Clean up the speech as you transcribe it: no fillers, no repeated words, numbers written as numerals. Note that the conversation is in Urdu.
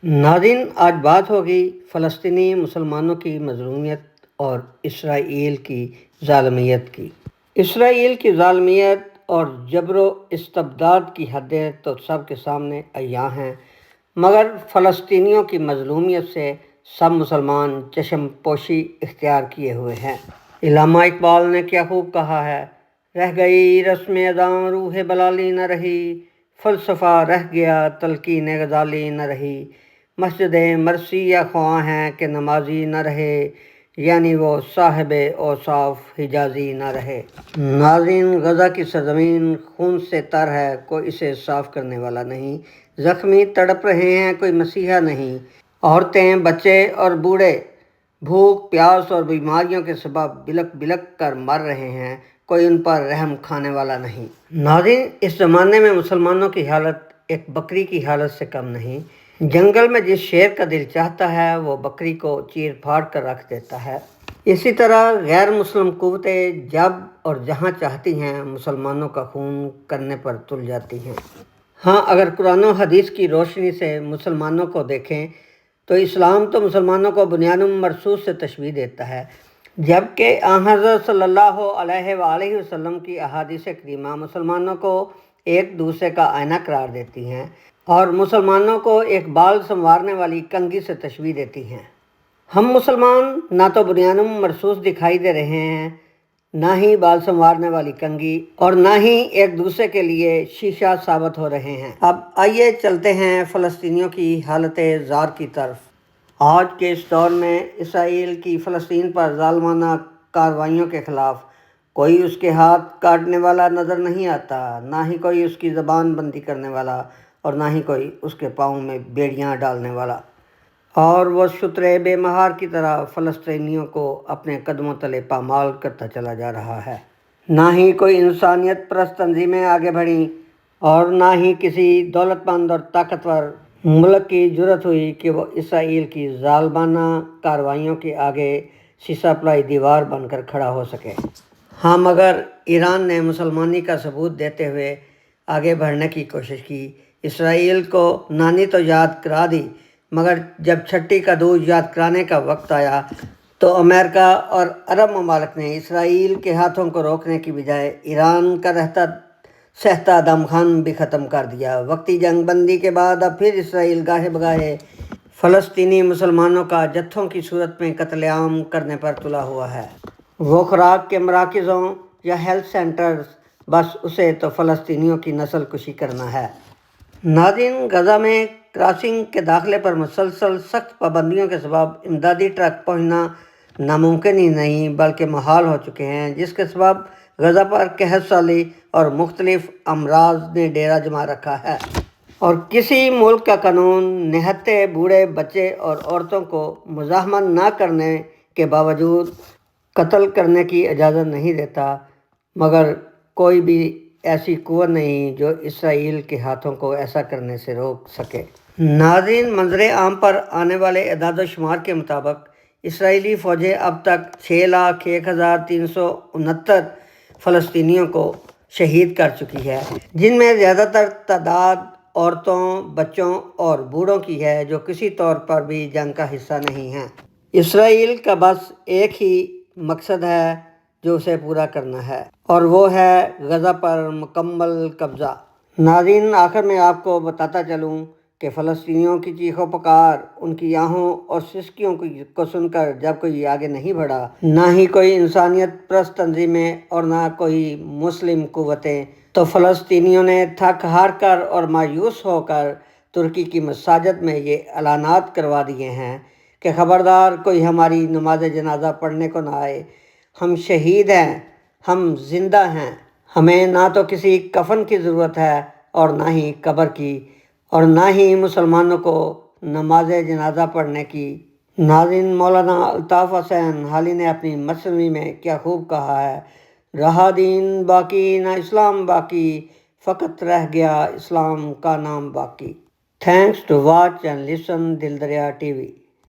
ناظرین، آج بات ہوگی فلسطینی مسلمانوں کی مظلومیت اور اسرائیل کی ظالمیت کی۔ اسرائیل کی ظالمیت اور جبر و استبداد کی حدیں تو سب کے سامنے عیاں ہیں، مگر فلسطینیوں کی مظلومیت سے سب مسلمان چشم پوشی اختیار کیے ہوئے ہیں۔ علامہ اقبال نے کیا خوب کہا ہے: رہ گئی رسم اذاں روح بلالی نہ رہی، فلسفہ رہ گیا تلقین غزالی نہ رہی، مسجد مرثیہ خواں ہیں کہ نمازی نہ رہے، یعنی وہ صاحب اوصاف حجازی نہ رہے۔ ناظرین، غزہ کی سرزمین خون سے تر ہے، کوئی اسے صاف کرنے والا نہیں۔ زخمی تڑپ رہے ہیں، کوئی مسیحا نہیں۔ عورتیں، بچے اور بوڑھے بھوک، پیاس اور بیماریوں کے سبب بلک بلک کر مر رہے ہیں، کوئی ان پر رحم کھانے والا نہیں۔ ناظرین، اس زمانے میں مسلمانوں کی حالت ایک بکری کی حالت سے کم نہیں۔ جنگل میں جس شیر کا دل چاہتا ہے وہ بکری کو چیر پھاڑ کر رکھ دیتا ہے۔ اسی طرح غیر مسلم قوتیں جب اور جہاں چاہتی ہیں مسلمانوں کا خون کرنے پر تل جاتی ہیں۔ ہاں، اگر قرآن و حدیث کی روشنی سے مسلمانوں کو دیکھیں تو اسلام تو مسلمانوں کو بنیان مرصوص سے تشبیہ دیتا ہے، جبکہ آن حضرت صلی اللہ علیہ وآلہ وسلم کی احادیث کریمہ مسلمانوں کو ایک دوسرے کا آئینہ قرار دیتی ہیں اور مسلمانوں کو ایک بال سنوارنے والی کنگھی سے تشبیہ دیتی ہیں۔ ہم مسلمان نہ تو بنیان مرصوص دکھائی دے رہے ہیں، نہ ہی بال سنوارنے والی کنگھی، اور نہ ہی ایک دوسرے کے لیے شیشہ ثابت ہو رہے ہیں۔ اب آئیے چلتے ہیں فلسطینیوں کی حالت زار کی طرف۔ آج کے اس دور میں اسرائیل کی فلسطین پر ظالمانہ کارروائیوں کے خلاف کوئی اس کے ہاتھ کاٹنے والا نظر نہیں آتا، نہ ہی کوئی اس کی زبان بندی کرنے والا، اور نہ ہی کوئی اس کے پاؤں میں بیڑیاں ڈالنے والا، اور وہ شترے بے مہار کی طرح فلسطینیوں کو اپنے قدموں تلے پامال کرتا چلا جا رہا ہے۔ نہ ہی کوئی انسانیت پرست تنظیمیں آگے بڑھیں، اور نہ ہی کسی دولت مند اور طاقتور ملک کی جرأت ہوئی کہ وہ اسرائیل کی ظالمانہ کارروائیوں کے آگے سیسہ پلائی دیوار بن کر کھڑا ہو سکے۔ ہاں، مگر ایران نے مسلمانی کا ثبوت دیتے ہوئے آگے بڑھنے کی کوشش کی۔ اسرائیل کو نانی تو یاد کرا دی، مگر جب چھٹی کا دودھ یاد کرانے کا وقت آیا تو امریکہ اور عرب ممالک نے اسرائیل کے ہاتھوں کو روکنے کی بجائے ایران کا رہتا سہتا دم خان بھی ختم کر دیا۔ وقتی جنگ بندی کے بعد اب پھر اسرائیل گاہے بگاہے فلسطینی مسلمانوں کا جتھوں کی صورت میں قتل عام کرنے پر تلا ہوا ہے۔ وہ خوراک کے مراکزوں یا ہیلتھ سینٹرز، بس اسے تو فلسطینیوں کی نسل کشی کرنا ہے۔ ناظرین، غزہ میں کراسنگ کے داخلے پر مسلسل سخت پابندیوں کے سبب امدادی ٹرک پہنچنا ناممکن ہی نہیں بلکہ محال ہو چکے ہیں، جس کے سبب غزہ پر قحط سالی اور مختلف امراض نے ڈیرا جما رکھا ہے، اور کسی ملک کا قانون نہتے بوڑھے، بچے اور عورتوں کو مزاحمت نہ کرنے کے باوجود قتل کرنے کی اجازت نہیں دیتا، مگر کوئی بھی ایسی قوت نہیں جو اسرائیل کے ہاتھوں کو ایسا کرنے سے روک سکے۔ ناظرین، منظر عام پر آنے والے اعداد و شمار کے مطابق اسرائیلی فوجیں اب تک 6,01,369 فلسطینیوں کو شہید کر چکی ہے، جن میں زیادہ تر تعداد عورتوں، بچوں اور بوڑھوں کی ہے جو کسی طور پر بھی جنگ کا حصہ نہیں ہیں۔ اسرائیل کا بس ایک ہی مقصد ہے جو اسے پورا کرنا ہے، اور وہ ہے غزہ پر مکمل قبضہ۔ ناظرین، آخر میں آپ کو بتاتا چلوں کہ فلسطینیوں کی چیخ و پکار، ان کی آہوں اور سسکیوں کو سن کر جب کوئی آگے نہیں بڑھا، نہ ہی کوئی انسانیت پرست تنظیمیں اور نہ کوئی مسلم قوتیں، تو فلسطینیوں نے تھک ہار کر اور مایوس ہو کر ترکی کی مساجد میں یہ اعلانات کروا دیے ہیں کہ خبردار کوئی ہماری نماز جنازہ پڑھنے کو نہ آئے، ہم شہید ہیں، ہم زندہ ہیں، ہمیں نہ تو کسی کفن کی ضرورت ہے اور نہ ہی قبر کی، اور نہ ہی مسلمانوں کو نماز جنازہ پڑھنے کی۔ ناظرین، مولانا الطاف حسین حالی نے اپنی مثنوی میں کیا خوب کہا ہے: رہا دین باقی نہ اسلام باقی، فقط رہ گیا اسلام کا نام باقی۔ Thanks to watch and listen Dil Dariya T V.